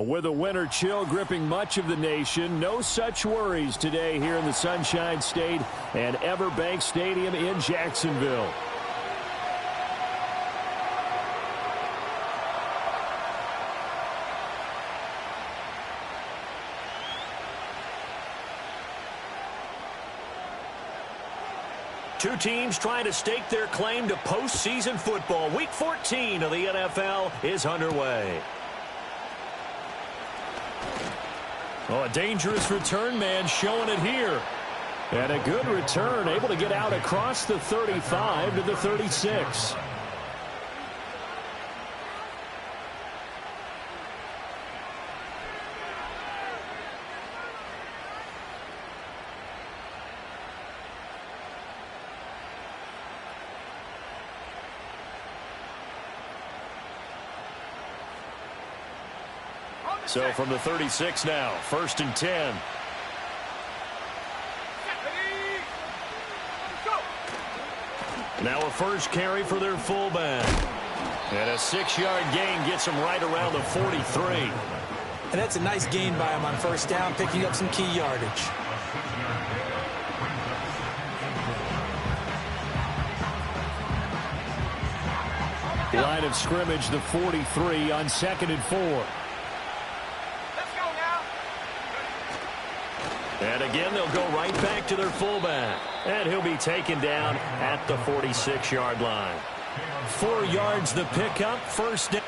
With a winter chill gripping much of the nation, no such worries today here in the Sunshine State and Everbank Stadium in Jacksonville. Two teams trying to stake their claim to postseason football. Week 14 of the NFL is underway. Oh, a dangerous return man showing it here. And a good return, able to get out across the 35 to the 36. So from the 36 now, 1st and 10. Now a first carry for their fullback. And a 6-yard gain gets him right around the 43. And that's a nice gain by him on first down, picking up some key yardage. Line of scrimmage, the 43 on 2nd and 4. And again, they'll go right back to their fullback. And he'll be taken down at the 46-yard line. 4 yards the pickup, first down.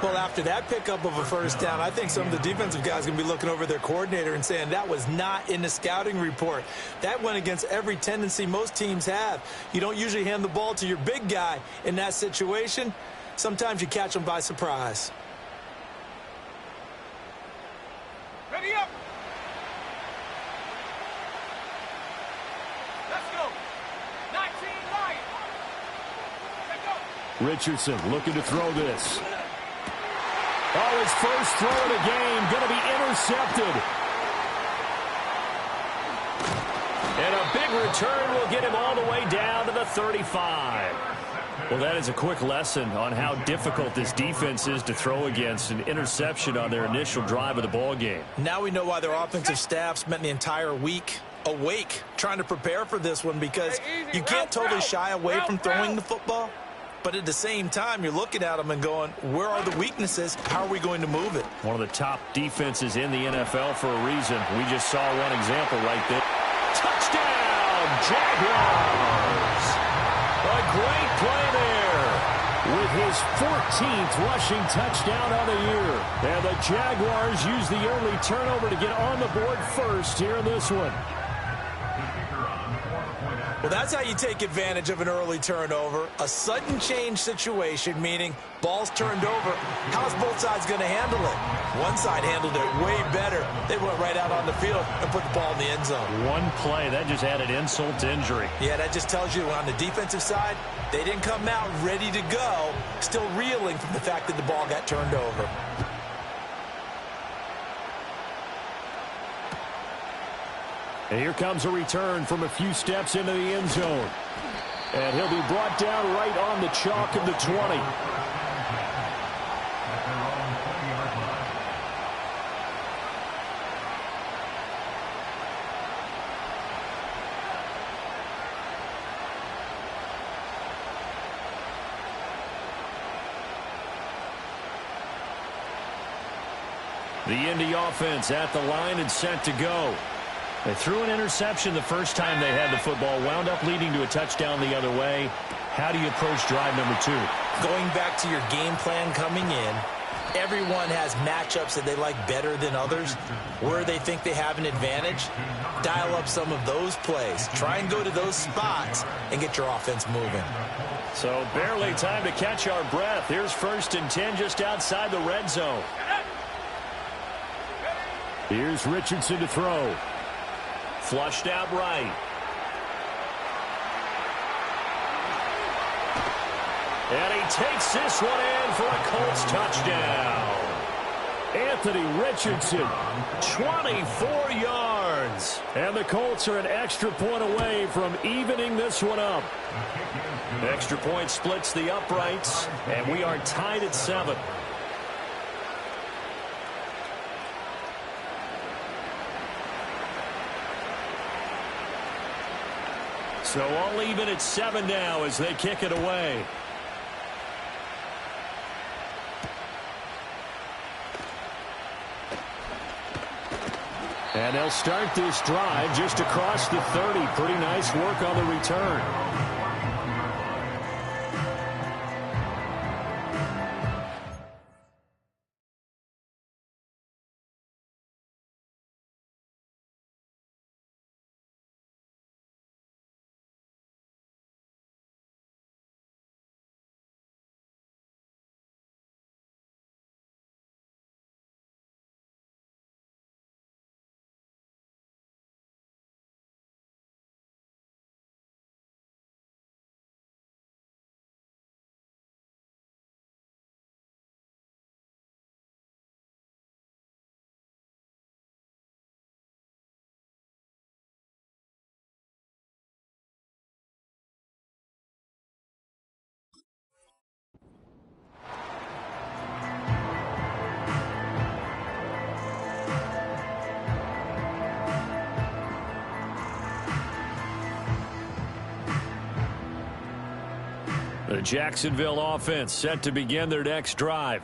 Well, after that pickup of a first down, I think some of the defensive guys are going to be looking over their coordinator and saying that was not in the scouting report. That went against every tendency most teams have. You don't usually hand the ball to your big guy in that situation. Sometimes you catch them by surprise. Ready up. Let's go. 19 right. Let's go. Richardson looking to throw this. Oh, his first throw of the game going to be intercepted. And a big return will get him all the way down to the 35. Well, that is a quick lesson on how difficult this defense is to throw against. An interception on their initial drive of the ball game. Now we know why their offensive staff spent the entire week awake trying to prepare for this one, because you can't totally shy away from throwing the football. But at the same time, you're looking at them and going, where are the weaknesses? How are we going to move it? One of the top defenses in the NFL for a reason. We just saw one example right there. Touchdown, Jaguars! A great play there with his 14th rushing touchdown of the year. And the Jaguars use the early turnover to get on the board first here in this one. Well, that's how you take advantage of an early turnover. A sudden change situation, meaning ball's turned over. How's both sides going to handle it? One side handled it way better. They went right out on the field and put the ball in the end zone. One play, that just added insult to injury. Yeah, that just tells you on the defensive side, they didn't come out ready to go, still reeling from the fact that the ball got turned over. And here comes a return from a few steps into the end zone. And he'll be brought down right on the chalk of the 20. The Indy offense at the line and set to go. They threw an interception the first time they had the football, wound up leading to a touchdown the other way. How do you approach drive number 2? Going back to your game plan coming in, everyone has matchups that they like better than others. Where they think they have an advantage, dial up some of those plays. Try and go to those spots and get your offense moving. So barely time to catch our breath. Here's 1st and 10 just outside the red zone. Here's Richardson to throw. Flushed out right. And he takes this one in for a Colts touchdown. Anthony Richardson, 24 yards. And the Colts are an extra point away from evening this one up. Extra point splits the uprights, and we are tied at 7. So all even at 7 now as they kick it away. And they'll start this drive just across the 30. Pretty nice work on the return. The Jacksonville offense set to begin their next drive.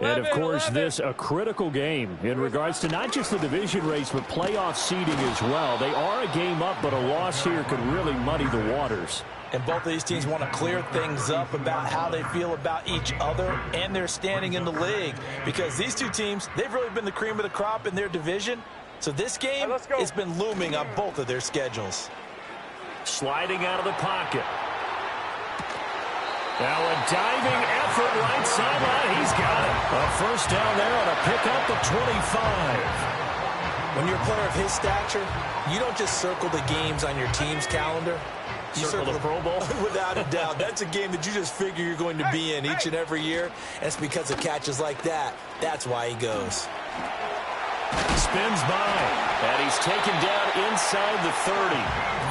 And, of course, this a critical game in regards to not just the division race, but playoff seeding as well. They are a game up, but a loss here could really muddy the waters. And both of these teams want to clear things up about how they feel about each other and their standing in the league. Because these two teams, they've really been the cream of the crop in their division. So this game, it's been looming on both of their schedules. Sliding out of the pocket. Now a diving effort right sideline. He's got it. A first down there on a pickup of 25. When you're a player of his stature, you don't just circle the games on your team's calendar. You circle the Pro Bowl? Without a doubt. That's a game that you just figure you're going to be in each and every year. And it's because of catches like that. That's why he goes. Spins by, and he's taken down inside the 30.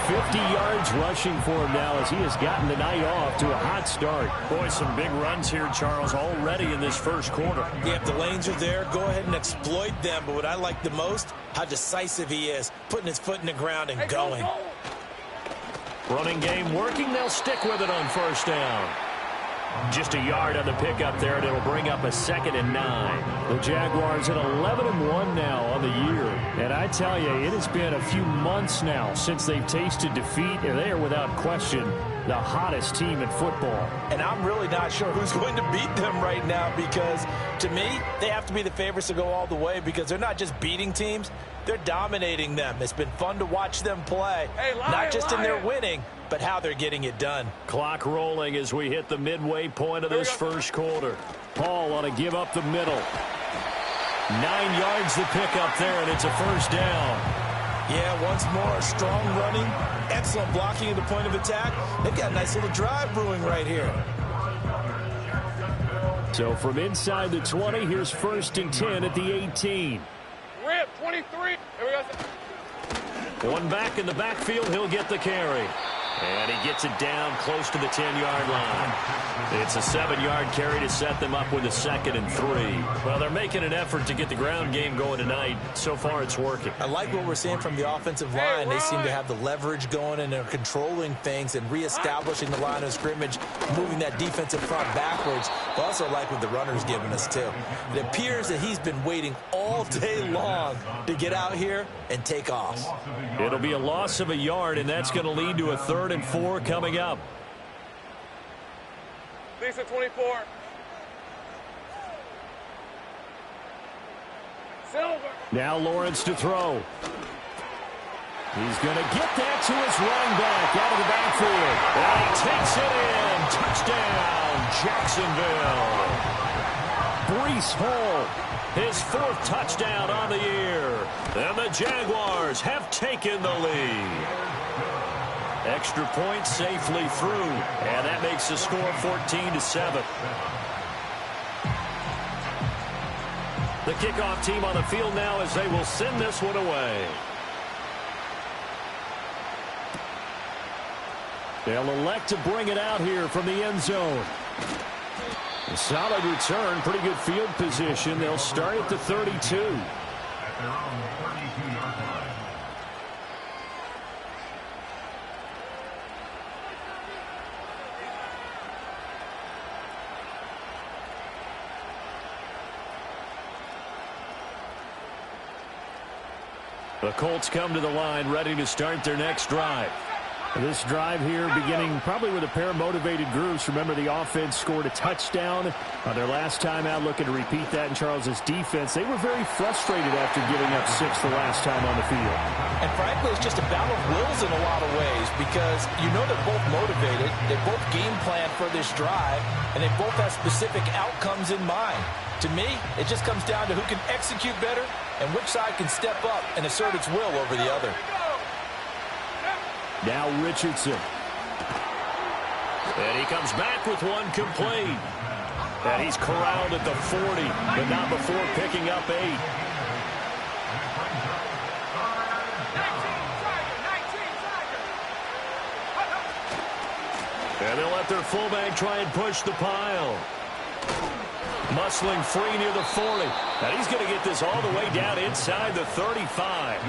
50 yards rushing for him now as he has gotten the night off to a hot start. Boy, some big runs here, Charles, already in this first quarter. Yeah, if the lanes are there, go ahead and exploit them. But what I like the most, how decisive he is, putting his foot in the ground and going. Running game working. They'll stick with it on first down. Just a yard on the pickup there, and it'll bring up a 2nd and 9. The Jaguars at 11-1 now on the year. And I tell you, it has been a few months now since they've tasted defeat, and they are without question the hottest team in football. And I'm really not sure who's going to beat them right now because, to me, they have to be the favorites to go all the way because they're not just beating teams, they're dominating them. It's been fun to watch them play, not just in their winning, but how they're getting it done. Clock rolling as we hit the midway point of this first quarter. Paul on a give up the middle. 9 yards the pickup there, and it's a first down. Yeah, once more, strong running, excellent blocking at the point of attack. They've got a nice little drive brewing right here. So from inside the 20, here's 1st and 10 at the 18. We're at 23. Here we go. One back in the backfield, he'll get the carry. And he gets it down close to the 10-yard line. It's a 7-yard carry to set them up with a 2nd and 3. Well, they're making an effort to get the ground game going tonight. So far, it's working. I like what we're seeing from the offensive line. They seem to have the leverage going and they're controlling things and reestablishing the line of scrimmage, moving that defensive front backwards. I also like what the runner's giving us, too. It appears that he's been waiting all day long to get out here and take off. It'll be a loss of a yard, and that's going to lead to a 3rd and 4 coming up. Lisa 24. Silver. Now Lawrence to throw. He's going to get that to his running back out of the backfield. And he takes it in. Touchdown, Jacksonville. Breece Hall, his 4th touchdown on the year. And the Jaguars have taken the lead. Extra point safely through. And that makes the score 14-7. The kickoff team on the field now as they will send this one away. They'll elect to bring it out here from the end zone. A solid return, pretty good field position. They'll start at the 32. The Colts come to the line, ready to start their next drive. This drive here beginning probably with a pair of motivated groups. Remember, the offense scored a touchdown on their last time out, looking to repeat that in Charles's defense. They were very frustrated after giving up 6 the last time on the field. And frankly, it's just a battle of wills in a lot of ways because you know they're both motivated. They both game plan for this drive, and they both have specific outcomes in mind. To me, it just comes down to who can execute better and which side can step up and assert its will over the other. Now Richardson. And he comes back with one complete. And he's corralled at the 40, but not before picking up 8. And they'll let their fullback try and push the pile. Muscling free near the 40. And he's going to get this all the way down inside the 35.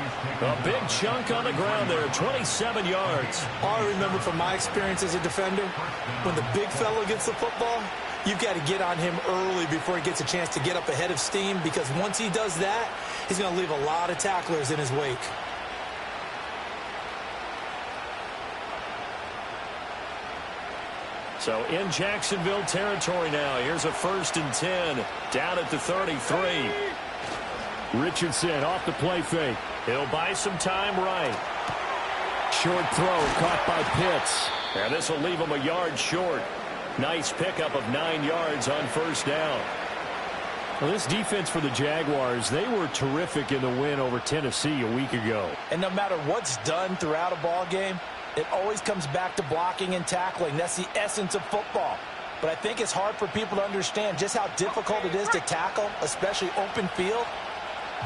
A big chunk on the ground there, 27 yards. All I remember from my experience as a defender, when the big fella gets the football, you've got to get on him early before he gets a chance to get up ahead of steam, because once he does that, he's going to leave a lot of tacklers in his wake. So in Jacksonville territory now. Here's a 1st and 10 down at the 33. Richardson off the play fake. He'll buy some time right. Short throw caught by Pitts. And this will leave him a yard short. Nice pickup of 9 yards on 1st down. Well, this defense for the Jaguars, they were terrific in the win over Tennessee a week ago. And no matter what's done throughout a ball game, it always comes back to blocking and tackling. That's the essence of football. But I think it's hard for people to understand just how difficult it is to tackle, especially open field.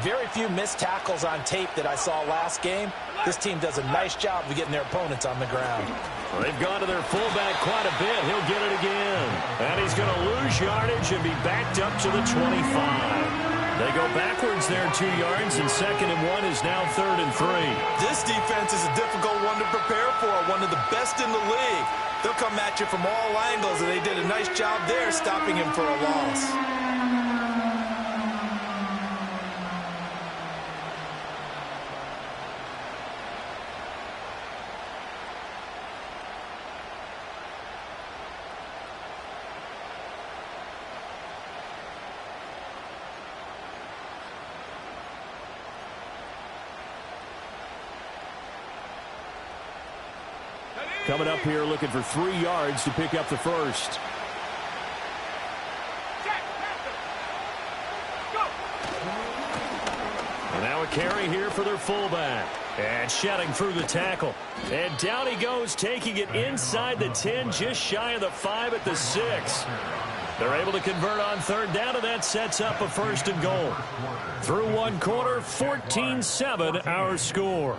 Very few missed tackles on tape that I saw last game. This team does a nice job of getting their opponents on the ground. Well, they've gone to their fullback quite a bit. He'll get it again. And he's going to lose yardage and be backed up to the 25. They go backwards there 2 yards, and 2nd and 1 is now 3rd and 3. This defense is a difficult one to prepare for, one of the best in the league. They'll come at you from all angles, and they did a nice job there stopping him for a loss. Coming up here looking for 3 yards to pick up the 1st. And now a carry here for their fullback. And shedding through the tackle. And down he goes, taking it inside the 10, just shy of the 5 at the 6. They're able to convert on 3rd down, and that sets up a 1st and goal. Through 1 quarter, 14-7 our score.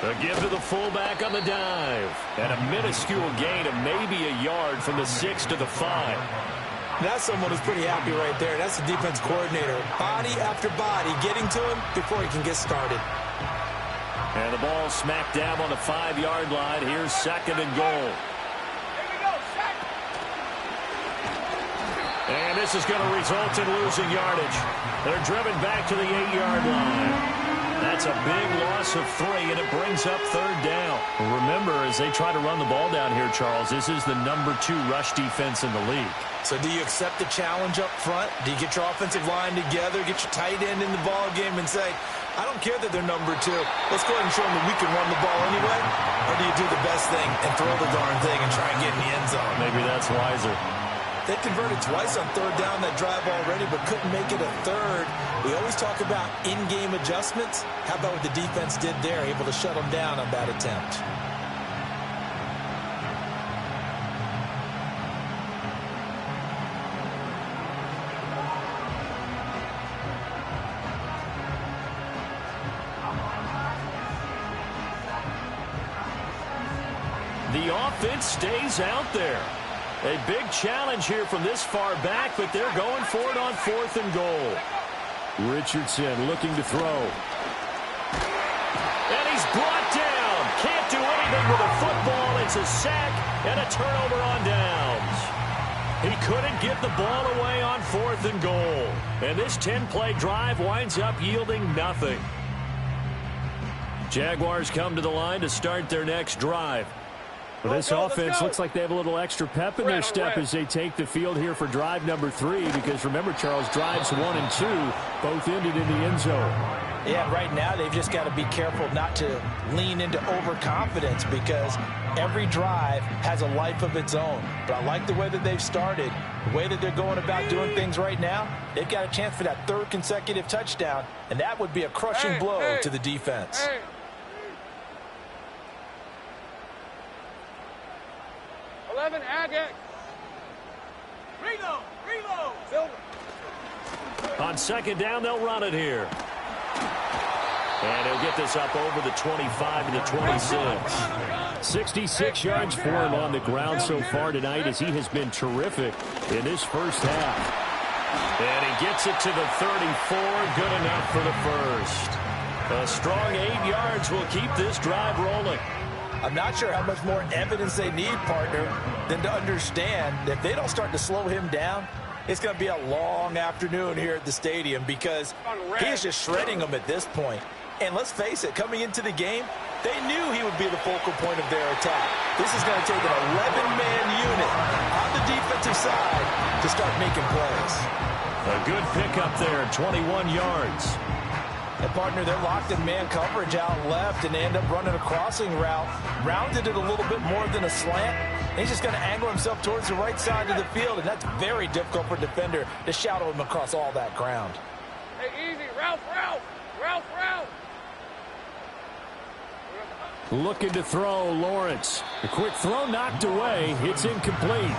A give to the fullback on the dive. And a minuscule gain of maybe a yard from the 6 to the 5. That's someone who's pretty happy right there. That's the defense coordinator. Body after body getting to him before he can get started. And the ball smacked down on the 5-yard line. Here's 2nd and goal. And this is going to result in losing yardage. They're driven back to the 8-yard line. That's a big loss of 3, and it brings up 3rd down. Remember, as they try to run the ball down here, Charles, this is the number 2 rush defense in the league. So do you accept the challenge up front? Do you get your offensive line together, get your tight end in the ball game and say, I don't care that they're number 2. Let's go ahead and show them that we can run the ball anyway? Or do you do the best thing and throw the darn thing and try and get in the end zone? Maybe that's wiser. They converted twice on 3rd down that drive already, but couldn't make it a 3rd. We always talk about in-game adjustments. How about what the defense did there, able to shut them down on that attempt? The offense stays out there. A big challenge here from this far back, but they're going for it on 4th and goal. Richardson looking to throw. And he's brought down. Can't do anything with a football. It's a sack and a turnover on downs. He couldn't get the ball away on 4th and goal. And this 10-play drive winds up yielding nothing. Jaguars come to the line to start their next drive. Well, this offense looks like they have a little extra pep in their step as they take the field here for drive number 3, because remember, Charles, drives 1 and 2 both ended in the end zone. Yeah, right now they've just got to be careful not to lean into overconfidence, because every drive has a life of its own. But I like the way that they've started, the way that they're going about doing things right now. They've got a chance for that 3rd consecutive touchdown, and that would be a crushing blow to the defense. 11, Agate. Reload. Silver. On 2nd down, they'll run it here. And he'll get this up over the 25 to the 26. 66 yards for him on the ground so far tonight, as he has been terrific in this first half. And he gets it to the 34. Good enough for the first. A strong 8 yards will keep this drive rolling. I'm not sure how much more evidence they need, partner, than to understand that if they don't start to slow him down, it's going to be a long afternoon here at the stadium, because he's just shredding them at this point. And let's face it, coming into the game, they knew he would be the focal point of their attack. This is going to take an 11-man unit on the defensive side to start making plays. A good pickup there, 21 yards. And, partner, they're locked in man coverage out left, and they end up running a crossing route. Rounded it a little bit more than a slant. And he's just going to angle himself towards the right side of the field, and that's very difficult for a defender to shadow him across all that ground. Hey, easy. Ralph. Looking to throw, Lawrence. A quick throw knocked away. It's incomplete.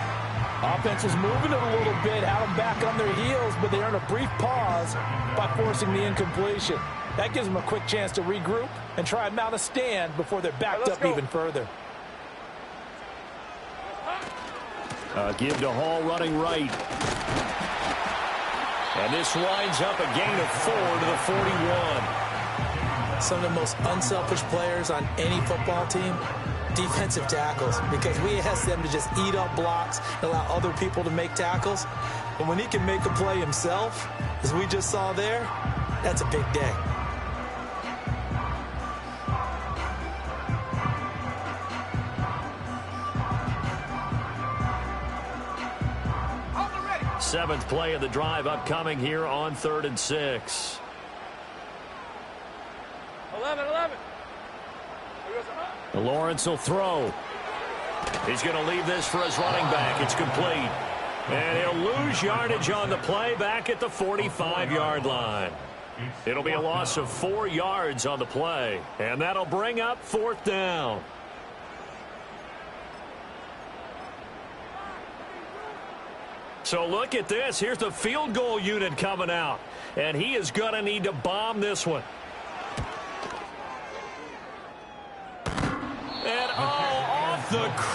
Offense was moving it a little bit, had them back on their heels, but they earn a brief pause by forcing the incompletion. That gives them a quick chance to regroup and try and mount a stand before they're backed up even further. Give to Hall running right. And this winds up a gain of 4 to the 41. Some of the most unselfish players on any football team, defensive tackles, because we ask them to just eat up blocks and allow other people to make tackles. But when he can make a play himself, as we just saw there, that's a big day. Seventh play of the drive upcoming here on 3rd and 6. 11. Lawrence will throw. He's going to leave this for his running back. It's complete. And he'll lose yardage on the play back at the 45-yard line. It'll be a loss of 4 yards on the play. And that'll bring up 4th down. So look at this. Here's the field goal unit coming out. And he is going to need to bomb this one.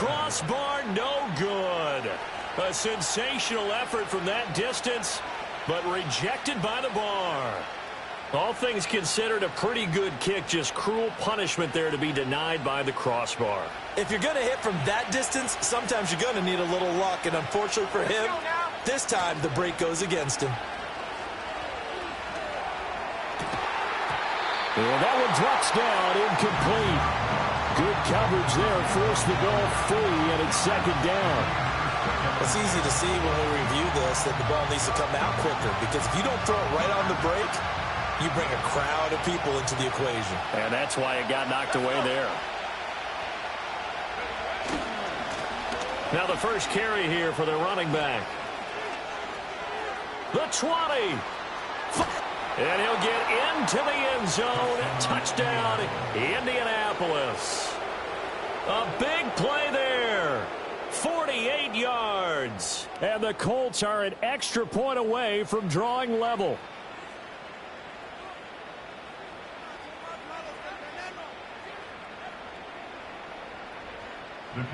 crossbar, no good. A sensational effort from that distance, but rejected by the bar. All things considered, a pretty good kick, just cruel punishment there to be denied by the crossbar. If you're going to hit from that distance, sometimes you're going to need a little luck, and unfortunately for him, this time the break goes against him. Well, that one drops down, incomplete. Good coverage there, forced the ball free, and it's second down. It's easy to see when we review this that the ball needs to come out quicker, because if you don't throw it right on the break, you bring a crowd of people into the equation. And that's why it got knocked away there. Now the first carry here for the running back. The 20. And he'll get into the end zone. Touchdown, Indianapolis. A big play there. 48 yards. And the Colts are an extra point away from drawing level.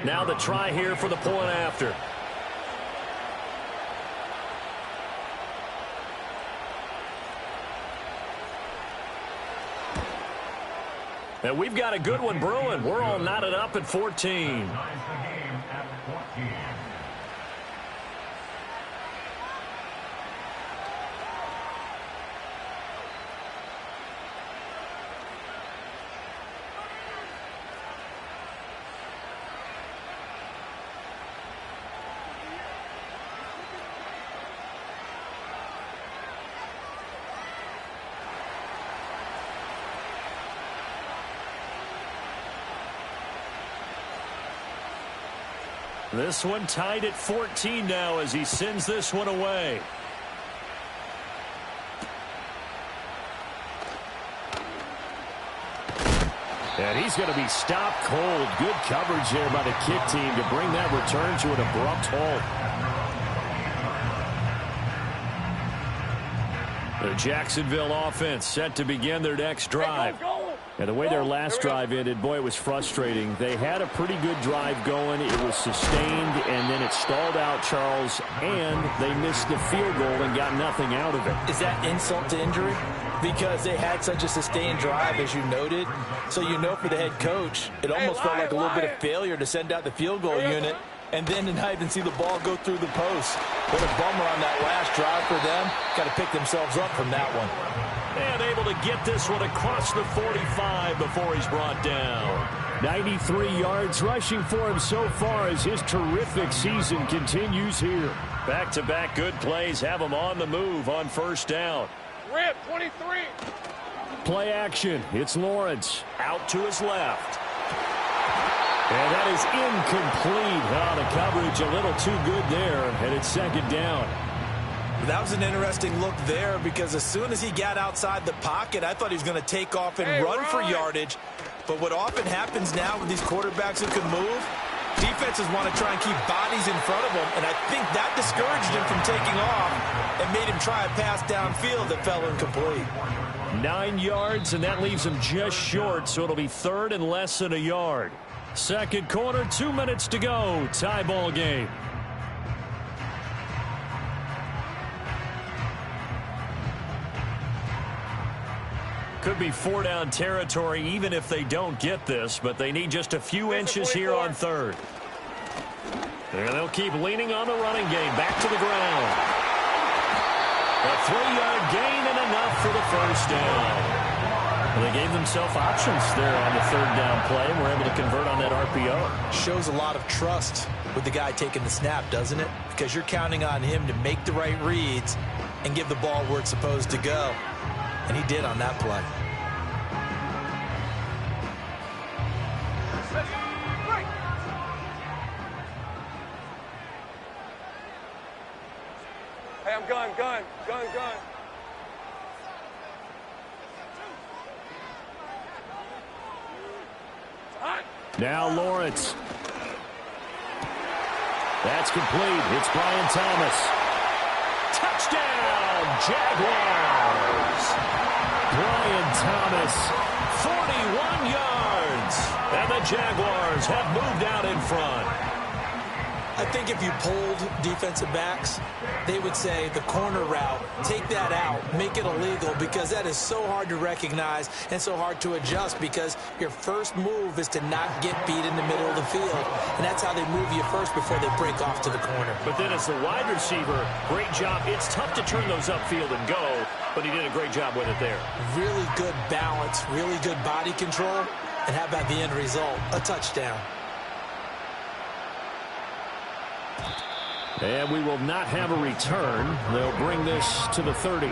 Now the try here for the point after. And we've got a good one brewing. We're all knotted up at 14. This one tied at 14 now as he sends this one away. And he's going to be stopped cold. Good coverage there by the kick team to bring that return to an abrupt halt. The Jacksonville offense set to begin their next drive. And the way their last drive ended, boy, it was frustrating. They had a pretty good drive going. It was sustained, and then it stalled out, Charles, and they missed the field goal and got nothing out of it. Is that insult to injury? Because they had such a sustained drive, as you noted. So you know for the head coach, it almost felt like a little bit of failure to send out the field goal unit and then to not even see the ball go through the post. What a bummer on that last drive for them. Got to pick themselves up from that one. And able to get this one across the 45 before he's brought down. 93 yards rushing for him so far as his terrific season continues here. Back-to-back good plays have him on the move on first down. Rip, 23. Play action. It's Lawrence. Out to his left. And that is incomplete. Oh, the coverage a little too good there, and it's second down. That was an interesting look there because as soon as he got outside the pocket, I thought he was going to take off and run for yardage. But what often happens now with these quarterbacks who can move, defenses want to try and keep bodies in front of them, and I think that discouraged him from taking off and made him try a pass downfield that fell incomplete. 9 yards, and that leaves him just short, so it'll be third and less than a yard. Second quarter, 2 minutes to go. Tie ball game. Could be four-down territory even if they don't get this, but they need just a few inches here on third. And they'll keep leaning on the running game. Back to the ground. A 3-yard gain and enough for the first down. Well, they gave themselves options there on the third down play and were able to convert on that RPO. Shows a lot of trust with the guy taking the snap, doesn't it? Because you're counting on him to make the right reads and give the ball where it's supposed to go. And he did on that play. Hey, I'm gun. Now Lawrence. That's complete. It's Brian Thomas. Touchdown! Jaguars. Brian Thomas, 41 yards. And the Jaguars have moved out in front. I think if you polled defensive backs, they would say the corner route, take that out, make it illegal, because that is so hard to recognize and so hard to adjust, because your first move is to not get beat in the middle of the field. And that's how they move you first before they break off to the corner. But then as the wide receiver, great job. It's tough to turn those upfield and go, but he did a great job with it there. Really good balance, really good body control. And how about the end result? A touchdown. And we will not have a return. They'll bring this to the 30.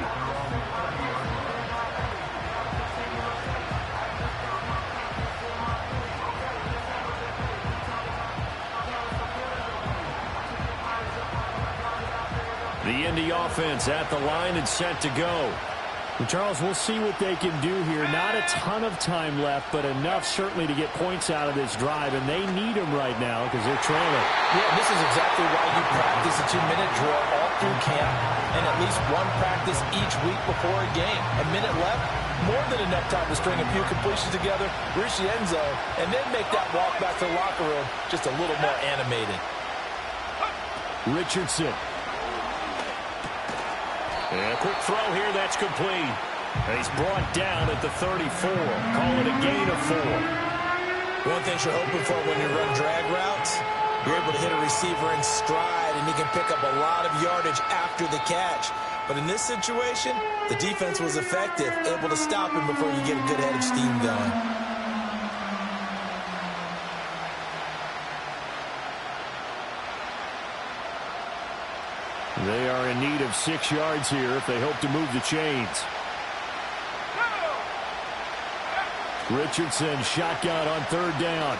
The Indy offense at the line and set to go. Well, Charles, we'll see what they can do here. Not a ton of time left, but enough certainly to get points out of this drive, and they need them right now because they're trailing. Yeah, this is exactly why you practice a 2-minute drill all through camp and at least one practice each week before a game. A minute left, more than enough time to string a few completions together, reach the end zone, and then make that walk back to the locker room just a little more animated. Richardson. And a quick throw here, that's complete. And he's brought down at the 34. Call it a gain of 4. One thing you're hoping for when you run drag routes, you're able to hit a receiver in stride, and he can pick up a lot of yardage after the catch. But in this situation, the defense was effective, able to stop him before you get a good head of steam going. They are in need of 6 yards here if they hope to move the chains. Richardson shotgun on 3rd down.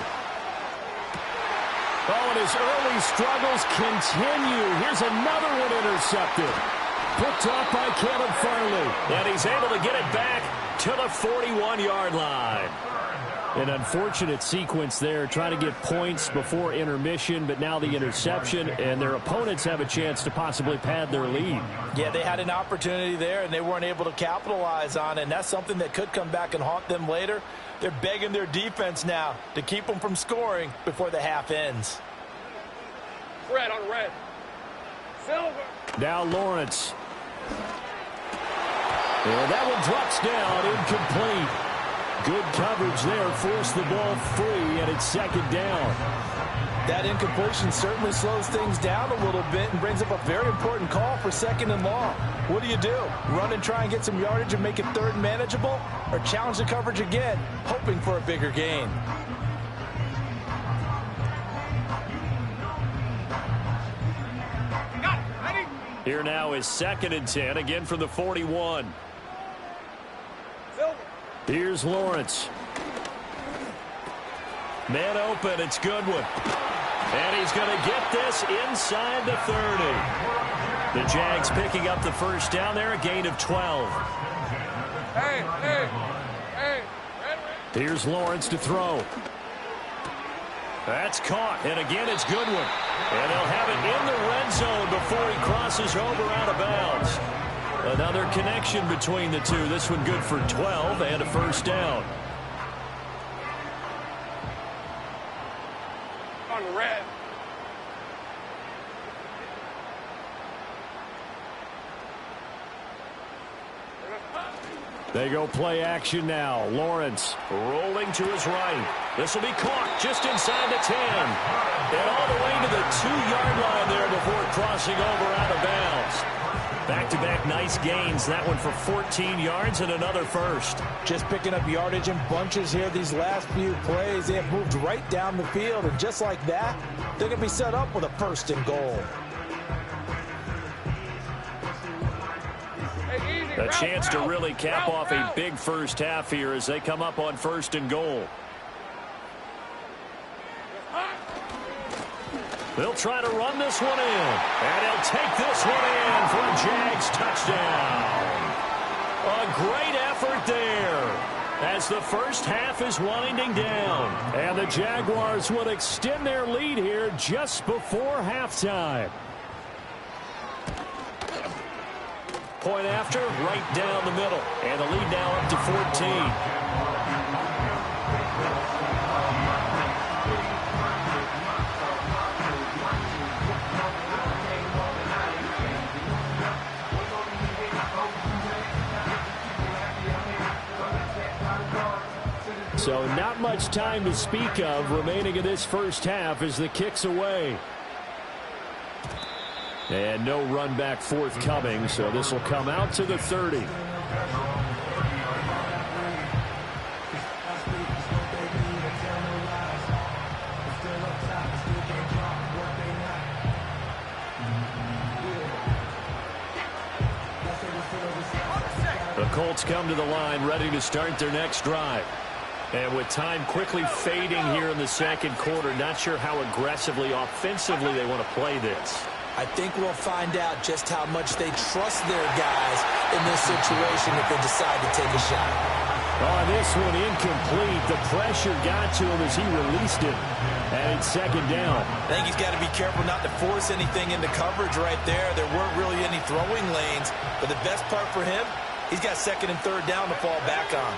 Oh, and his early struggles continue. Here's another one intercepted. Picked up by Caleb Farley. And he's able to get it back to the 41-yard line. An unfortunate sequence there, trying to get points before intermission, but now the interception, and their opponents have a chance to possibly pad their lead. Yeah, they had an opportunity there, and they weren't able to capitalize on it, and that's something that could come back and haunt them later. They're begging their defense now to keep them from scoring before the half ends. Red on red. Silver. Now Lawrence. And that one drops down, incomplete. Good coverage there, forced the ball free, and it's 2nd down. That incompletion certainly slows things down a little bit and brings up a very important call for 2nd and long. What do you do? Run and try and get some yardage and make it 3rd and manageable? Or challenge the coverage again, hoping for a bigger gain? Here now is 2nd and 10, again from the 41. Here's Lawrence. Man open, it's Goodwin. And he's going to get this inside the 30. The Jags picking up the 1st down there, a gain of 12. Hey. Here's Lawrence to throw. That's caught, and again it's Goodwin. And they'll have it in the red zone before he crosses over out of bounds. Another connection between the two. This one good for 12 and a 1st down. On red. They go play action now. Lawrence rolling to his right. This will be caught just inside the 10. And all the way to the 2-yard line there before crossing over out of bounds. Back-to-back nice gains. That one for 14 yards and another 1st. Just picking up yardage in bunches here these last few plays. They have moved right down the field, and just like that, they're going to be set up with a 1st and goal. A chance to really cap off a big 1st half here as they come up on 1st and goal. They'll try to run this one in. And he'll take this one in for a Jags touchdown. A great effort there as the 1st half is winding down. And the Jaguars will extend their lead here just before halftime. Point after, right down the middle. And the lead now up to 14. So not much time to speak of remaining in this first half as the kick's away. And no run back forthcoming, so this will come out to the 30. The Colts come to the line ready to start their next drive. And with time quickly fading here in the second quarter, not sure how aggressively, offensively they want to play this. I think we'll find out just how much they trust their guys in this situation if they decide to take a shot. Oh, this one incomplete. The pressure got to him as he released it. And it's second down. I think he's got to be careful not to force anything into coverage right there. There weren't really any throwing lanes. But the best part for him, he's got second and third down to fall back on.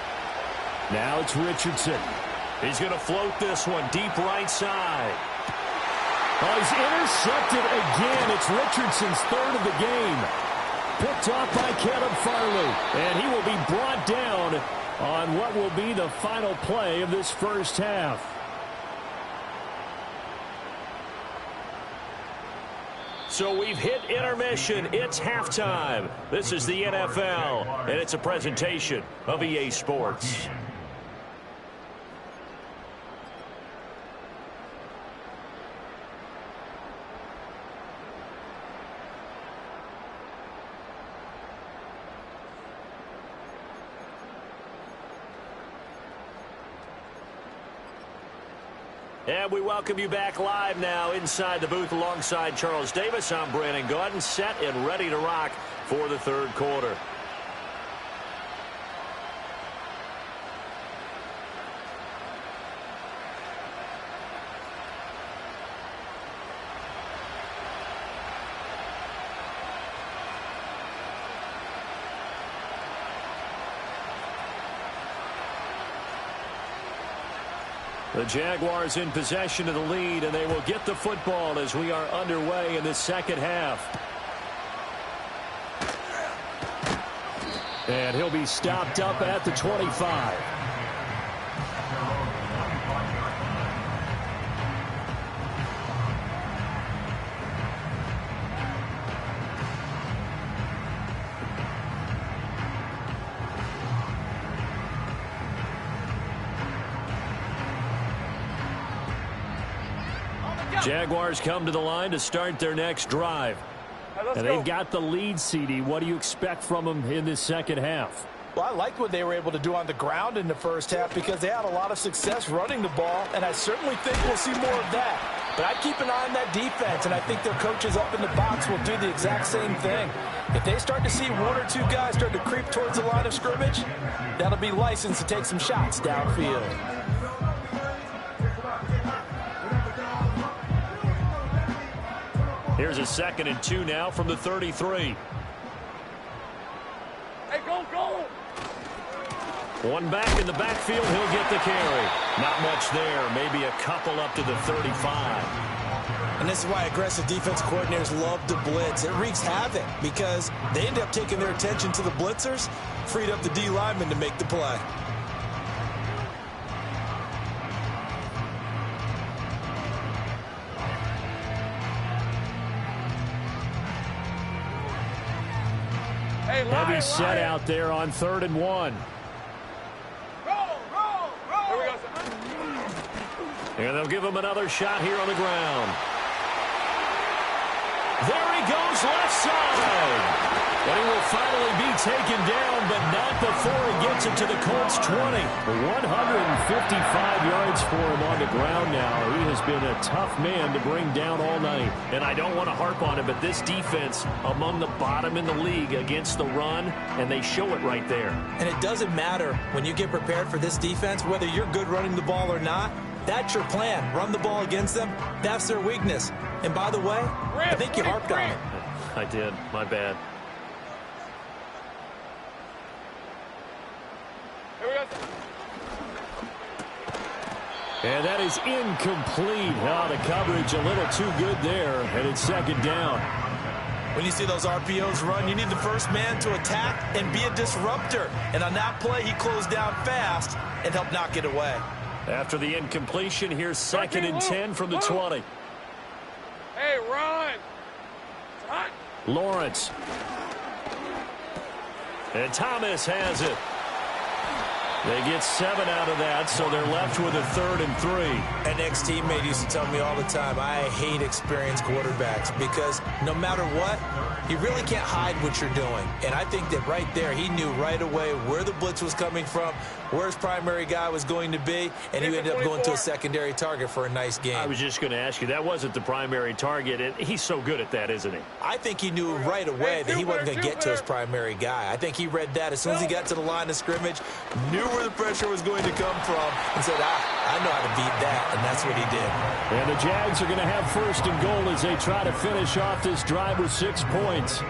Now it's Richardson. He's going to float this one deep right side. Oh, he's intercepted again. It's Richardson's third of the game. Picked off by Caleb Farley. And he will be brought down on what will be the final play of this first half. So we've hit intermission. It's halftime. This is the NFL, and it's a presentation of EA Sports. And we welcome you back live now inside the booth alongside Charles Davis. I'm Brandon Gaudin, set and ready to rock for the third quarter. The Jaguars in possession of the lead, and they will get the football as we are underway in the second half. And he'll be stopped up at the 25. Jaguars come to the line to start their next drive. And they've got the lead, CD. What do you expect from them in this second half? Well, I liked what they were able to do on the ground in the first half because they had a lot of success running the ball, and I certainly think we'll see more of that. But I'd keep an eye on that defense, and I think their coaches up in the box will do the exact same thing. If they start to see one or two guys start to creep towards the line of scrimmage, that'll be licensed to take some shots downfield. Here's a 2nd and 2 now from the 33. Hey, go, go! One back in the backfield, he'll get the carry. Not much there, maybe a couple up to the 35. And this is why aggressive defense coordinators love to blitz. It wreaks havoc because they end up taking their attention to the blitzers, freed up the D lineman to make the play. Heavy set out there on 3rd and 1. Here we go, sir. And they'll give him another shot here on the ground. There he goes, left side. And he will finally be taken down, but not before he gets it to the Colts 20. 155 yards for him on the ground now. He has been a tough man to bring down all night. And I don't want to harp on it, but this defense among the bottom in the league against the run, and they show it right there. And it doesn't matter when you get prepared for this defense, whether you're good running the ball or not. That's your plan. Run the ball against them. That's their weakness. And by the way, I think you harped on it. I did. My bad. And that is incomplete. Oh, the coverage a little too good there, and it's second down. When you see those RPOs run, you need the first man to attack and be a disruptor. And on that play, he closed down fast and helped knock it away. After the incompletion, here's second and 10 from the 20. Hey, run! Lawrence. And Thomas has it. They get 7 out of that, so they're left with a 3rd and 3. An ex-teammate used to tell me all the time, I hate experienced quarterbacks because no matter what, you really can't hide what you're doing. And I think that right there, he knew right away where the blitz was coming from, where his primary guy was going to be, and he ended up going to a secondary target for a nice game. I was just going to ask you, that wasn't the primary target, and he's so good at that, isn't he? I think he knew right away that he wasn't going to get to his primary guy. I think he read that as soon as he got to the line of scrimmage, knew where the pressure was going to come from, and said, I know how to beat that, and that's what he did. And the Jags are going to have 1st and goal as they try to finish off this drive with 6 points.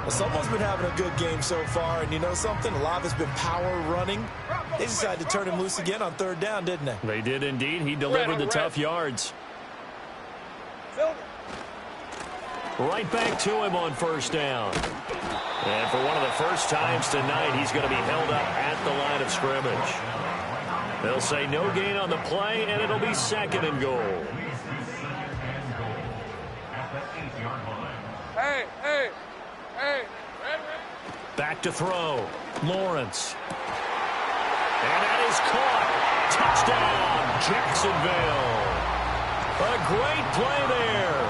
Well, someone's been having a good game so far, and you know something? A lot of it's been power running. They decided to turn him loose again on 3rd down, didn't they? They did indeed. He delivered the tough yards. Right back to him on 1st down. And for one of the first times tonight, he's going to be held up at the line of scrimmage. They'll say no gain on the play, and it'll be 2nd and goal. Hey, hey, hey. Back to throw. Lawrence. And that is caught. Touchdown, Jacksonville. A great play there.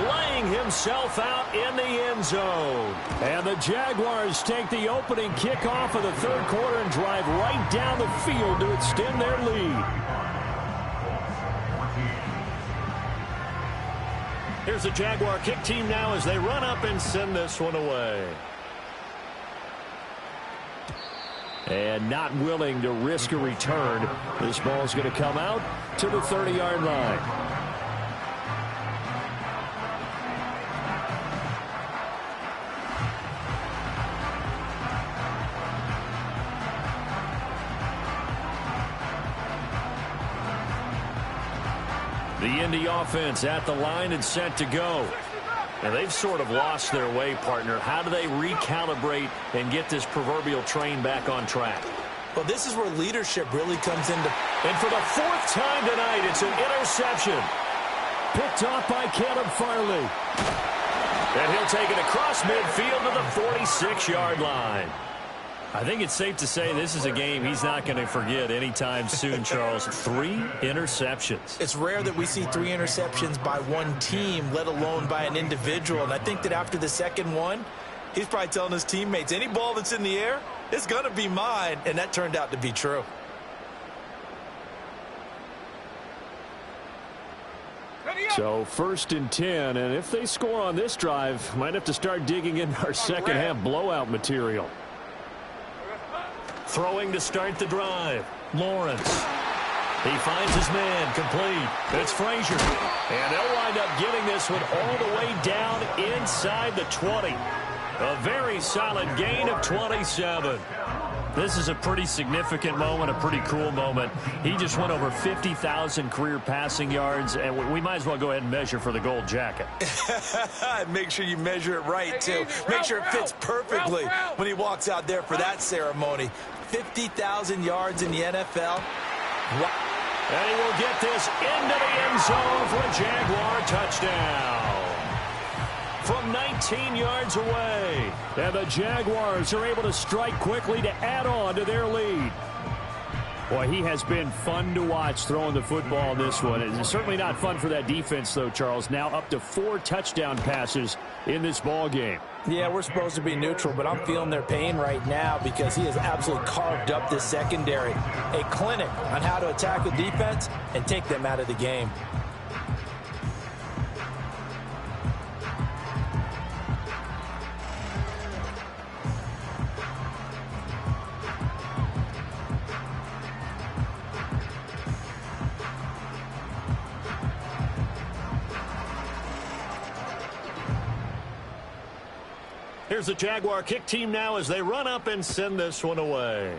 Laying himself out in the end zone. And the Jaguars take the opening kickoff of the 3rd quarter and drive right down the field to extend their lead. Here's the Jaguar kick team now as they run up and send this one away. And not willing to risk a return. This ball's going to come out to the 30-yard line. The Indy offense at the line and set to go. And they've sort of lost their way, partner. How do they recalibrate and get this proverbial train back on track? Well, this is where leadership really comes into. And for the 4th time tonight, it's an interception. Picked off by Caleb Farley. And he'll take it across midfield to the 46-yard line. I think it's safe to say this is a game he's not going to forget anytime soon, Charles. 3 interceptions. It's rare that we see 3 interceptions by one team, let alone by an individual. And I think that after the second one, he's probably telling his teammates, any ball that's in the air, it's going to be mine. And that turned out to be true. So 1st and 10, and if they score on this drive, might have to start digging in our second half blowout material. Throwing to start the drive. Lawrence. He finds his man complete. It's Frazier. And they'll wind up getting this one all the way down inside the 20. A very solid gain of 27. This is a pretty significant moment, a pretty cool moment. He just went over 50,000 career passing yards, and we might as well go ahead and measure for the gold jacket. Make sure you measure it right, too. Make sure it fits perfectly when he walks out there for that ceremony. 50,000 yards in the NFL. Wow. And he will get this into the end zone for a Jaguar touchdown. From 19 yards away. And the Jaguars are able to strike quickly to add on to their lead. Boy, he has been fun to watch throwing the football in this one. It's certainly not fun for that defense, though, Charles. Now up to 4 touchdown passes in this ball game. Yeah, we're supposed to be neutral, but I'm feeling their pain right now because he has absolutely carved up this secondary. A clinic on how to attack the defense and take them out of the game. Here's the Jaguar kick team now as they run up and send this one away.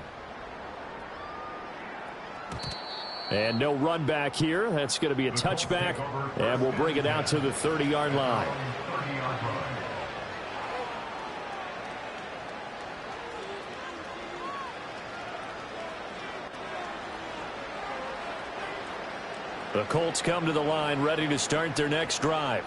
And no run back here. That's going to be a touchback, and we'll bring it out to the 30-yard line. The Colts come to the line, ready to start their next drive.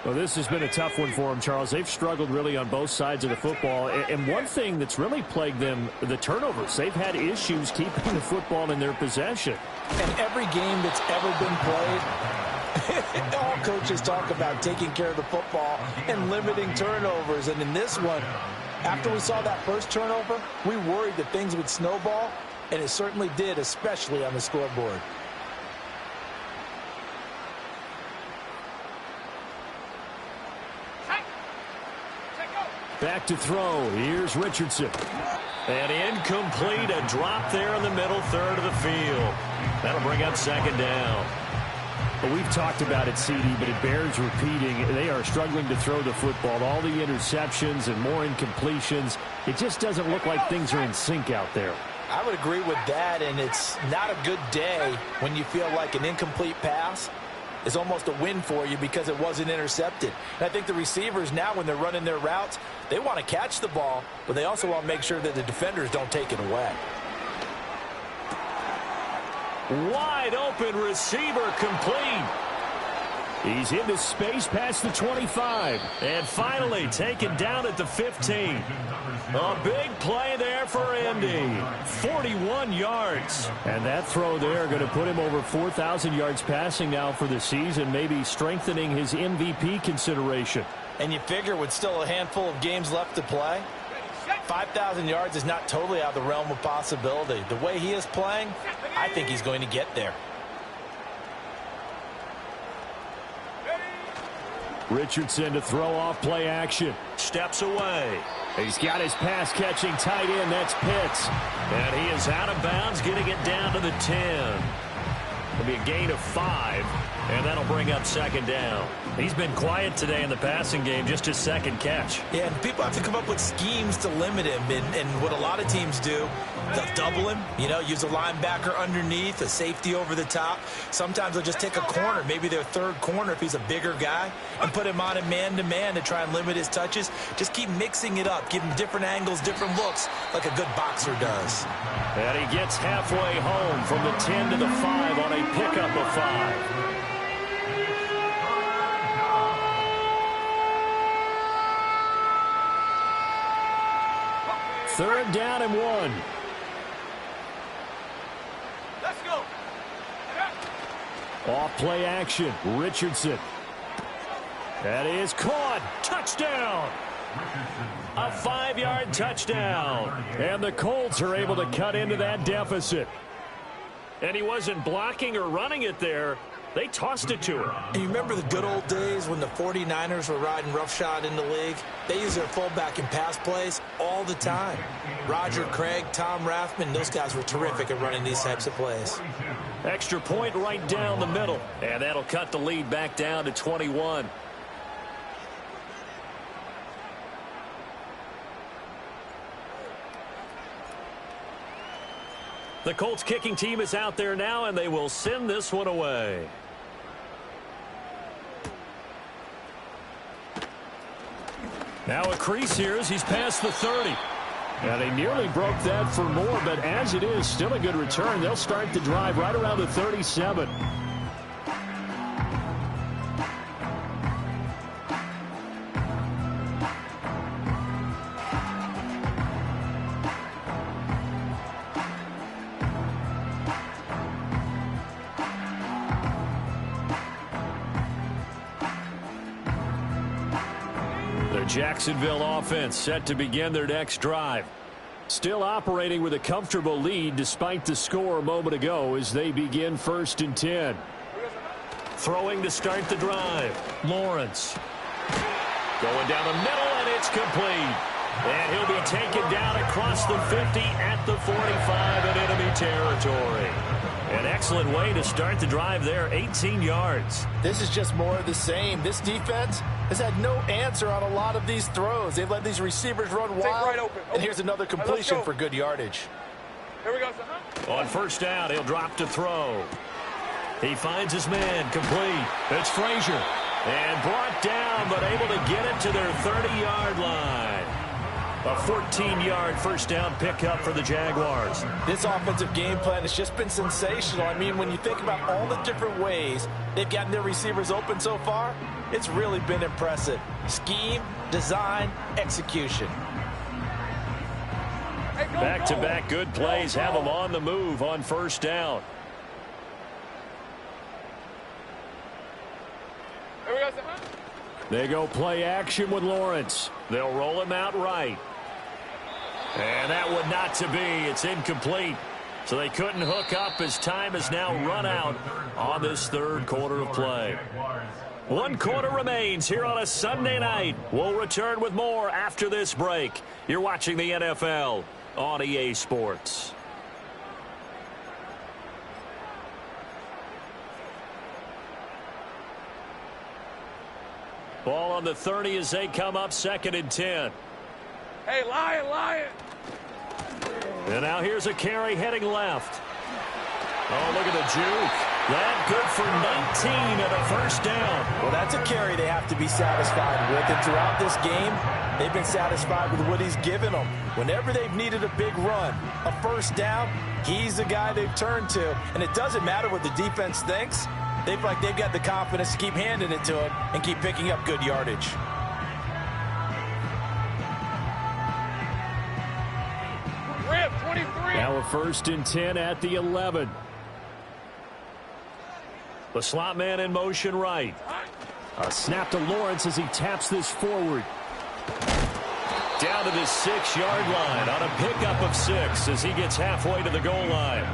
Well, this has been a tough one for them, Charles. They've struggled really on both sides of the football. And one thing that's really plagued them, the turnovers. They've had issues keeping the football in their possession. And every game that's ever been played, all coaches talk about taking care of the football and limiting turnovers. And in this one, after we saw that first turnover, we worried that things would snowball, and it certainly did, especially on the scoreboard. Back to throw. Here's Richardson. And incomplete. A drop there in the middle third of the field. That'll bring up second down. Well, we've talked about it, CD, but it bears repeating. They are struggling to throw the football. All the interceptions and more incompletions. It just doesn't look like things are in sync out there. I would agree with that, and it's not a good day when you feel like an incomplete pass is almost a win for you because it wasn't intercepted. And I think the receivers now, when they're running their routes, they want to catch the ball, but they also want to make sure that the defenders don't take it away. Wide open receiver complete. He's into space past the 25. And finally taken down at the 15. A big play there for Indy. 41 yards. And that throw there going to put him over 4,000 yards passing now for the season, maybe strengthening his MVP consideration. And you figure with still a handful of games left to play, 5,000 yards is not totally out of the realm of possibility. The way he is playing, I think he's going to get there. Richardson to throw off play action. Steps away. He's got his pass-catching tight end. That's Pitts. And he is out of bounds, getting it down to the 10. It'll be a gain of 5, and that'll bring up second down. He's been quiet today in the passing game, just his second catch. Yeah, and people have to come up with schemes to limit him, and what a lot of teams do, they'll double him, use a linebacker underneath, a safety over the top. Sometimes they'll just take a corner, maybe their third corner if he's a bigger guy, and put him on a man-to-man to try and limit his touches. Just keep mixing it up, give him different angles, different looks, like a good boxer does. And he gets halfway home from the 10 to the 5 on a pickup of 5. Third down and 1. Let's go. Off play action. Richardson. That is caught. Touchdown. A 5-yard touchdown. And the Colts are able to cut into that deficit. And he wasn't blocking or running it there. They tossed it to him. And you remember the good old days when the 49ers were riding roughshod in the league? They used their fullback in pass plays all the time. Roger Craig, Tom Rathman, those guys were terrific at running these types of plays. Extra point right down the middle. And that'll cut the lead back down to 21. The Colts kicking team is out there now, and they will send this one away. Now a crease here as he's past the 30. Yeah, they nearly broke that for more, but as it is, still a good return. They'll start the drive right around the 37. Jacksonville offense set to begin their next drive. Still operating with a comfortable lead despite the score a moment ago as they begin 1st and 10. Throwing to start the drive. Lawrence. Going down the middle, and it's complete. And he'll be taken down across the 50 at the 45 in enemy territory. An excellent way to start the drive there, 18 yards. This is just more of the same. This defense has had no answer on a lot of these throws. They've let these receivers run wild. Right open. And here's another completion for good yardage. Here we go, son. On first down, he'll drop to throw. He finds his man, complete. It's Frazier. And brought down, but able to get it to their 30-yard line. A 14-yard first down pickup for the Jaguars. This offensive game plan has just been sensational. I mean, when you think about all the different ways they've gotten their receivers open so far, it's really been impressive. Scheme, design, execution. Back-to-back good plays have them on the move on first down. Here we go, son. They go play action with Lawrence. They'll roll him out right. And that would not to be. It's incomplete. So they couldn't hook up as time has now run out on this third quarter of play. 1 quarter remains here on a Sunday night. We'll return with more after this break. You're watching the NFL on EA Sports. Ball on the 30 as they come up 2nd and 10. Hey, Lion. And now here's a carry heading left. Oh, look at the juke. That good for 19 and a first down. Well, that's a carry they have to be satisfied with. And throughout this game, they've been satisfied with what he's given them. Whenever they've needed a big run, a first down, he's the guy they've turned to. And it doesn't matter what the defense thinks. They feel like they've got the confidence to keep handing it to him and keep picking up good yardage. Rip, 23. Now a 1st and 10 at the 11. The slot man in motion right. A snap to Lawrence as he taps this forward. Down to the 6-yard line on a pickup of 6 as he gets halfway to the goal line.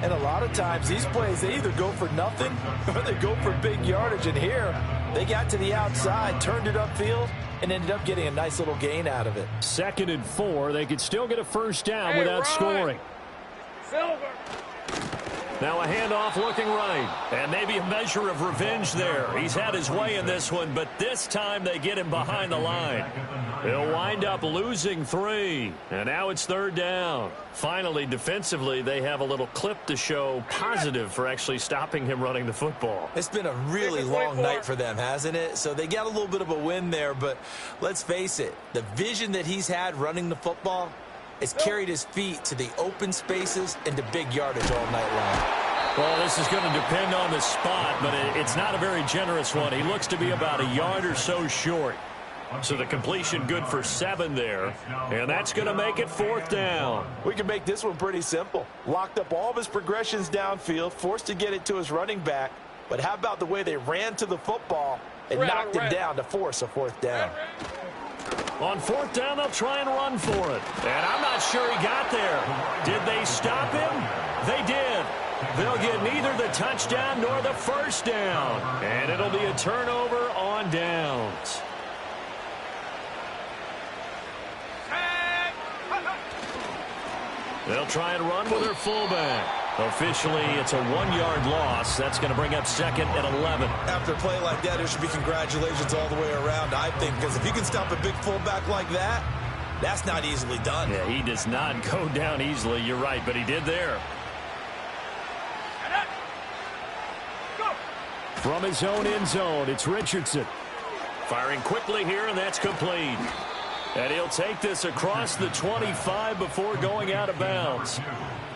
And a lot of times these plays, they either go for nothing or they go for big yardage. And here, they got to the outside, turned it upfield, and ended up getting a nice little gain out of it. 2nd and 4. They could still get a first down Hey, without Ryan. scoring. Silver. Now a handoff looking right. And maybe a measure of revenge there. He's had his way in this one, but this time they get him behind the line. They'll wind up losing 3. And now it's 3rd down. Finally, defensively, they have a little clip to show positive for actually stopping him running the football. It's been a really long night for them, hasn't it? So they got a little bit of a win there, but let's face it, the vision that he's had running the football has carried his feet to the open spaces and to big yardage all night long. Well, this is going to depend on the spot, but it's not a very generous one. He looks to be about a yard or so short. So the completion good for 7 there, and that's going to make it 4th down. We can make this one pretty simple. Locked up all of his progressions downfield, forced to get it to his running back. But how about the way they ran to the football and knocked him down to force a 4th down? On 4th down, they'll try and run for it. And I'm not sure he got there. Did they stop him? They did. They'll get neither the touchdown nor the first down. And it'll be a turnover on downs. They'll try and run with their fullback. Officially, it's a 1-yard loss. That's going to bring up 2nd and 11. After a play like that, there should be congratulations all the way around, I think, because if you can stop a big fullback like that, that's not easily done. Yeah, he does not go down easily. You're right, but he did there. From his own end zone, it's Richardson. Firing quickly here, and that's complete. And he'll take this across the 25 before going out of bounds.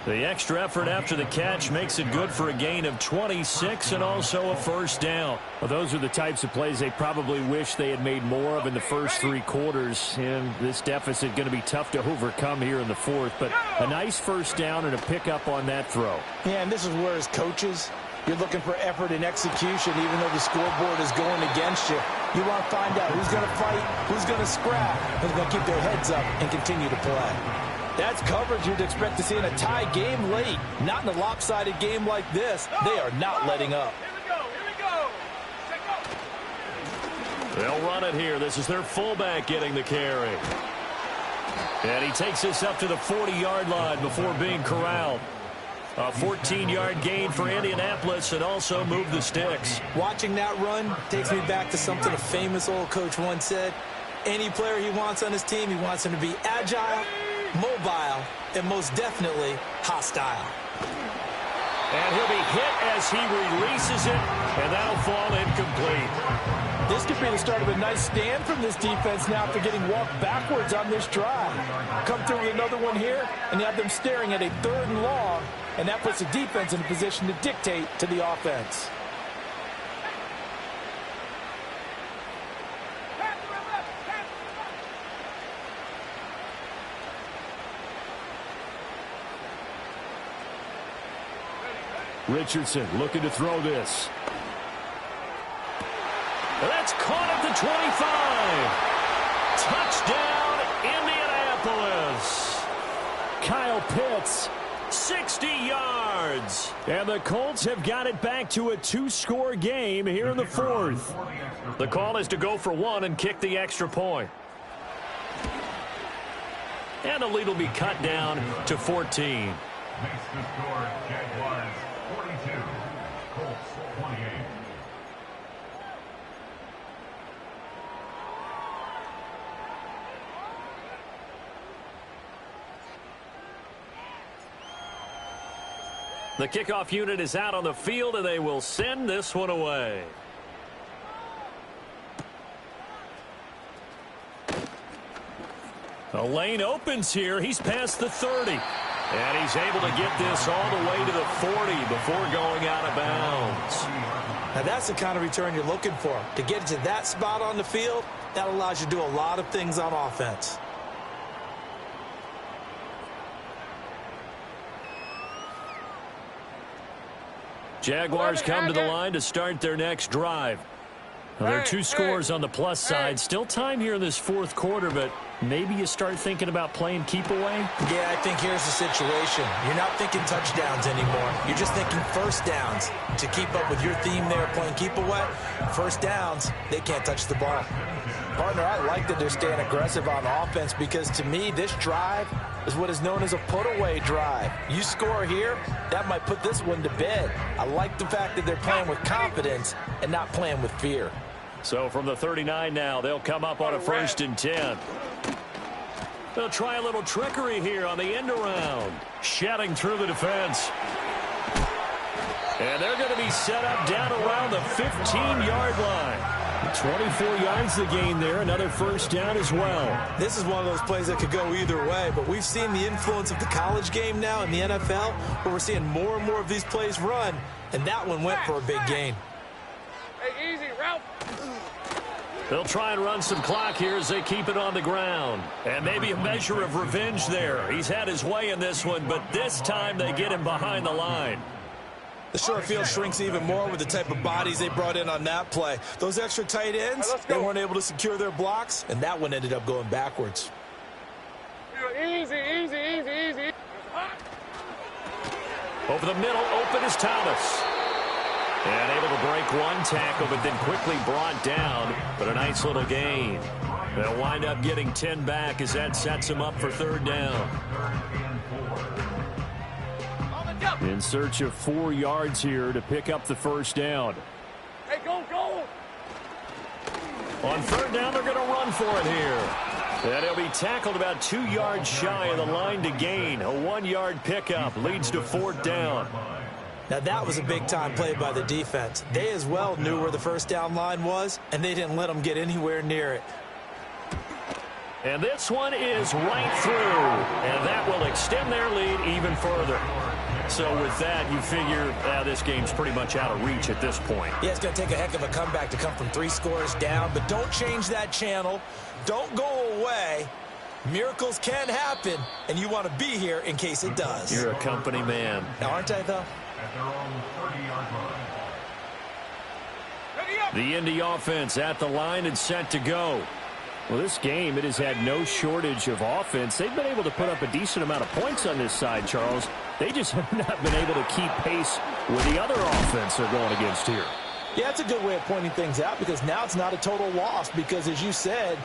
The extra effort after the catch makes it good for a gain of 26 and also a first down. Well, those are the types of plays they probably wish they had made more of in the first 3 quarters. And this deficit going to be tough to overcome here in the 4th. But a nice first down and a pickup on that throw. Yeah, and this is where as coaches, you're looking for effort and execution, even though the scoreboard is going against you. You want to find out who's going to fight, who's going to scrap, who's going to keep their heads up and continue to play. That's coverage you'd expect to see in a tie game late. Not in a lopsided game like this. They are not letting up. Here we go. Check go. They'll run it here. This is their fullback getting the carry. And he takes this up to the 40-yard line before being corralled. A 14-yard gain for Indianapolis and also move the sticks. Watching that run takes me back to something a famous old coach once said. Any player he wants on his team, he wants him to be agile, mobile, and most definitely hostile. And he'll be hit as he releases it, and that'll fall incomplete. This could be the start of a nice stand from this defense now after getting walked backwards on this drive. Come through with another one here, and you have them staring at a 3rd and long, and that puts the defense in a position to dictate to the offense. Richardson looking to throw this. That's caught at the 25. Touchdown, Indianapolis. Kyle Pitts. 60 yards. And the Colts have got it back to a 2-score game here in the 4th. The call is to go for 1 and kick the extra point. And the lead will be cut down to 14. Makes the score Jaguars 42, Colts 28. The kickoff unit is out on the field, and they will send this one away. The lane opens here. He's past the 30. And he's able to get this all the way to the 40 before going out of bounds. Now that's the kind of return you're looking for. To get to that spot on the field, that allows you to do a lot of things on offense. Jaguars come to the line to start their next drive. Well, there are 2 scores on the plus side. Still time here in this 4th quarter, but maybe you start thinking about playing keep away? Yeah, I think here's the situation. You're not thinking touchdowns anymore. You're just thinking first downs. To keep up with your theme there, playing keep away, first downs, they can't touch the ball. Partner, I like that they're staying aggressive on offense because to me, this drive is what is known as a put-away drive. You score here, that might put this one to bed. I like the fact that they're playing with confidence and not playing with fear. So from the 39 now, they'll come up on a 1st and 10. They'll try a little trickery here on the end around. Shedding through the defense. And they're going to be set up down around the 15-yard line. 24 yards the gain there. Another first down as well. This is one of those plays that could go either way, but we've seen the influence of the college game now in the NFL, where we're seeing more and more of these plays run, and that one went for a big gain. Hey, easy, route. They'll try and run some clock here as they keep it on the ground. And maybe a measure of revenge there. He's had his way in this one, but this time they get him behind the line. The short field shrinks even more with the type of bodies they brought in on that play. Those extra tight ends, they weren't able to secure their blocks, and that one ended up going backwards. Easy, easy, easy, easy. Over the middle, open is Thomas. And able to break one tackle, but then quickly brought down. But a nice little gain. They'll wind up getting 10 back as that sets them up for 3rd down. In search of 4 yards here to pick up the first down. Hey, go, go. On 3rd down, they're going to run for it here. And he'll be tackled about 2 yards shy of the line to gain. A 1-yard pickup leads to 4th down. Now that was a big-time play by the defense. They as well knew where the first down line was, and they didn't let them get anywhere near it. And this one is right through. And that will extend their lead even further. So with that, you figure this game's pretty much out of reach at this point. Yeah, it's going to take a heck of a comeback to come from 3 scores down, but don't change that channel. Don't go away. Miracles can happen, and you want to be here in case it does. You're a company man. Now, aren't I, though? At their own 30-yard line. The Indy offense at the line and set to go. Well, this game, it has had no shortage of offense. They've been able to put up a decent amount of points on this side, Charles. They just have not been able to keep pace with the other offense they're going against here. Yeah, that's a good way of pointing things out because now it's not a total loss because, as you said,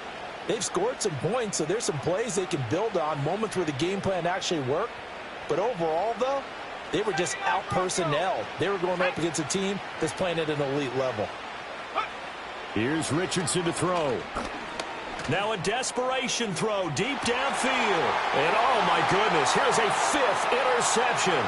they've scored some points, so there's some plays they can build on, moments where the game plan actually worked. But overall, though, they were just out-personnelled. They were going up against a team that's playing at an elite level. Here's Richardson to throw. Now a desperation throw deep downfield. And oh my goodness, here's a 5th interception.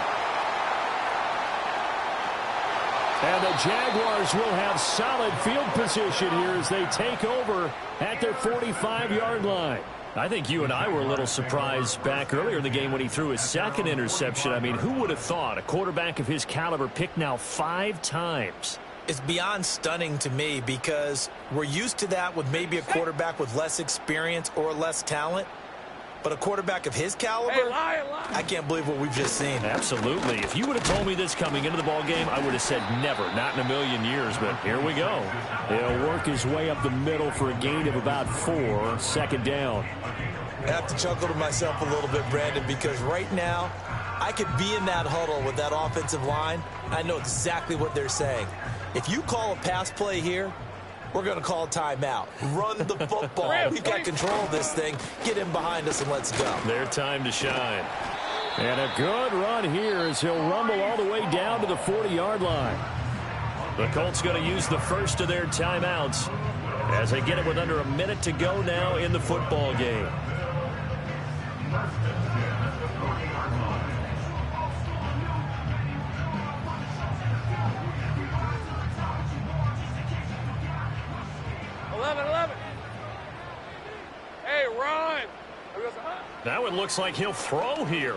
And the Jaguars will have solid field position here as they take over at their 45-yard line. I think you and I were a little surprised back earlier in the game when he threw his 2nd interception. I mean, who would have thought a quarterback of his caliber picked now 5 times? It's beyond stunning to me because we're used to that with maybe a quarterback with less experience or less talent. But a quarterback of his caliber, I can't believe what we've just seen. Absolutely. If you would have told me this coming into the ball game, I would have said never, not in a million years. But here we go. He'll work his way up the middle for a gain of about 4, 2nd down. I have to chuckle to myself a little bit, Brandon, because right now I could be in that huddle with that offensive line. I know exactly what they're saying. If you call a pass play here, we're going to call timeout. Run the football. We've got control of this thing. Get in behind us and let's go. Their time to shine. And a good run here as he'll rumble all the way down to the 40-yard line. The Colts going to use the first of their timeouts as they get it with under a minute to go now in the football game. Hey, run! Now it looks like he'll throw here.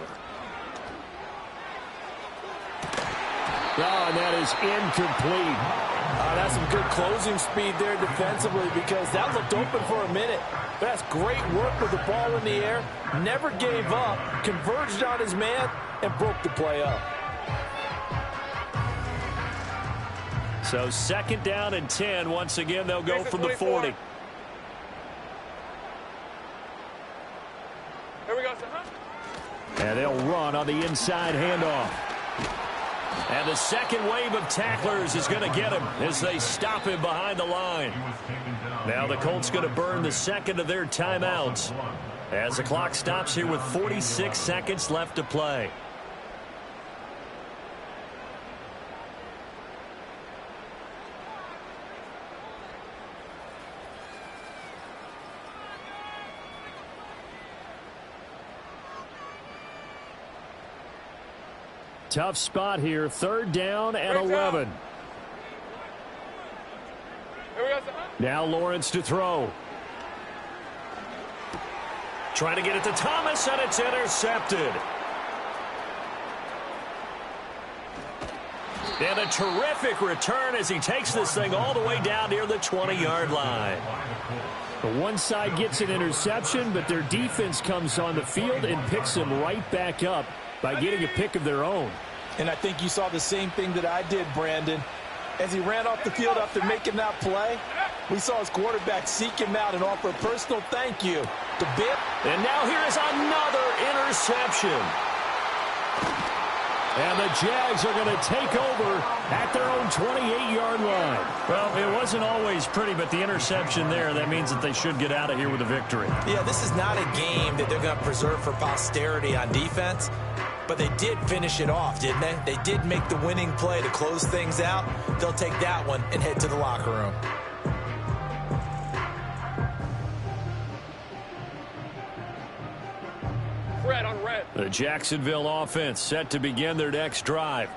Oh, and that is incomplete. That's some good closing speed there defensively because that looked open for a minute. That's great work with the ball in the air. Never gave up, converged on his man, and broke the play up. So 2nd down and 10. Once again, they'll go from the 40. Here we go, And they'll run on the inside handoff. And the second wave of tacklers is going to get him as they stop him behind the line. Now the Colts going to burn the 2nd of their timeouts as the clock stops here with 46 seconds left to play. Tough spot here. 3rd down and 11. Here we go, Now Lawrence to throw. Trying to get it to Thomas, and it's intercepted. And a terrific return as he takes this thing all the way down near the 20-yard line. The one side gets an interception, but their defense comes on the field and picks them right back up by getting a pick of their own. And I think you saw the same thing that I did, Brandon. As he ran off the field after making that play, we saw his quarterback seek him out and offer a personal thank you to Bill. And now here is another interception. And the Jags are going to take over at their own 28-yard line. Well, it wasn't always pretty, but the interception there, that means that they should get out of here with a victory. Yeah, this is not a game that they're going to preserve for posterity on defense, but they did finish it off, didn't they? They did make the winning play to close things out. They'll take that one and head to the locker room. Red on red. The Jacksonville offense set to begin their next drive.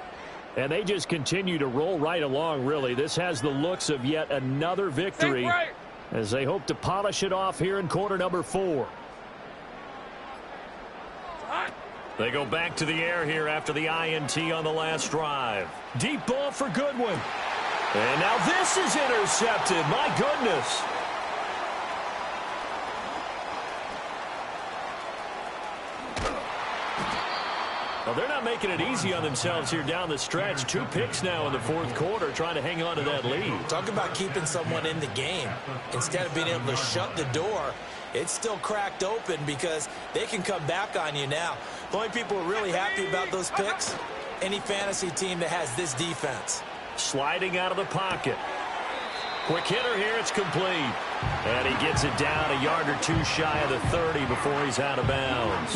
And they just continue to roll right along, really. This has the looks of yet another victory as they hope to polish it off here in quarter number 4. They go back to the air here after the INT on the last drive. Deep ball for Goodwin. And now this is intercepted. My goodness. Well, they're not making it easy on themselves here down the stretch. 2 picks now in the 4th quarter trying to hang on to that lead. Talk about keeping someone in the game. Instead of being able to shut the door, it's still cracked open because they can come back on you now. The only people who are really happy about those picks, any fantasy team that has this defense. Sliding out of the pocket. Quick hitter here, it's complete. And he gets it down a yard or 2 shy of the 30 before he's out of bounds.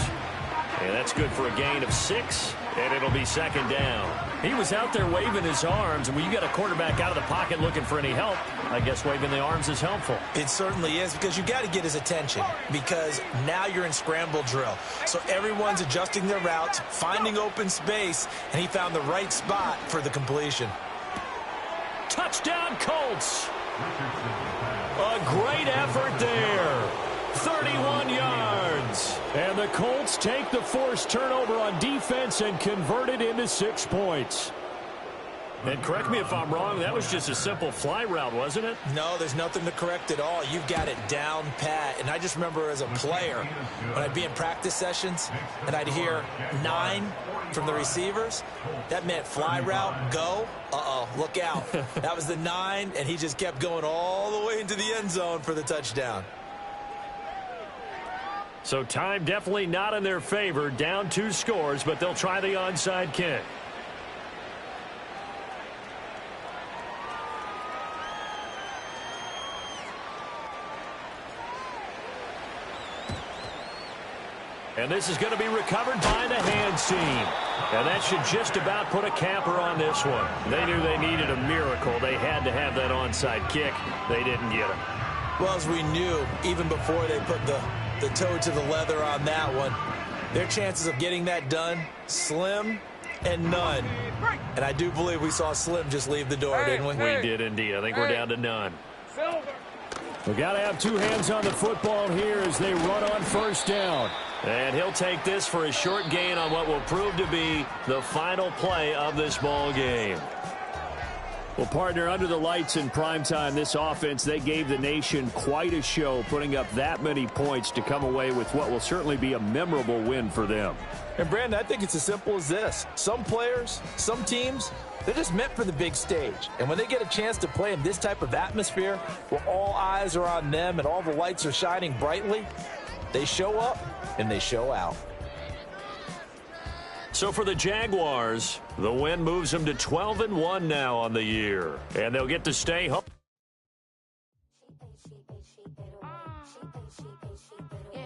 And that's good for a gain of 6, And it'll be second down. He was out there waving his arms, and when you got a quarterback out of the pocket looking for any help, I guess waving the arms is helpful. It certainly is, because you got to get his attention, because now you're in scramble drill. So everyone's adjusting their routes, finding open space, and he found the right spot for the completion. Touchdown, Colts! A great effort there. 31 yards. And the Colts take the forced turnover on defense and convert it into 6 points. And correct me if I'm wrong, that was just a simple fly route, wasn't it? No, there's nothing to correct at all. You've got it down pat. And I just remember as a player, when I'd be in practice sessions and I'd hear 9 from the receivers, that meant fly route, go. Uh-oh, look out. That was the 9, and he just kept going all the way into the end zone for the touchdown. So time definitely not in their favor. Down 2 scores, but they'll try the onside kick. And this is going to be recovered by the hands team. And that should just about put a capper on this one. They knew they needed a miracle. They had to have that onside kick. They didn't get it. Well, as we knew, even before they put the toe to the leather on that one, their chances of getting that done, slim and none. And I do believe we saw Slim just leave the door, didn't we? We did indeed. I think we're down to none. Silver. We got to have 2 hands on the football here as they run on first down. And he'll take this for a short gain on what will prove to be the final play of this ball game. Well, partner, under the lights in primetime, this offense, they gave the nation quite a show, putting up that many points to come away with what will certainly be a memorable win for them. And, Brandon, I think it's as simple as this. Some players, some teams, they're just meant for the big stage. And when they get a chance to play in this type of atmosphere where all eyes are on them and all the lights are shining brightly, they show up and they show out. So for the Jaguars, the win moves them to 12-1 now on the year. And they'll get to stay home. Yeah.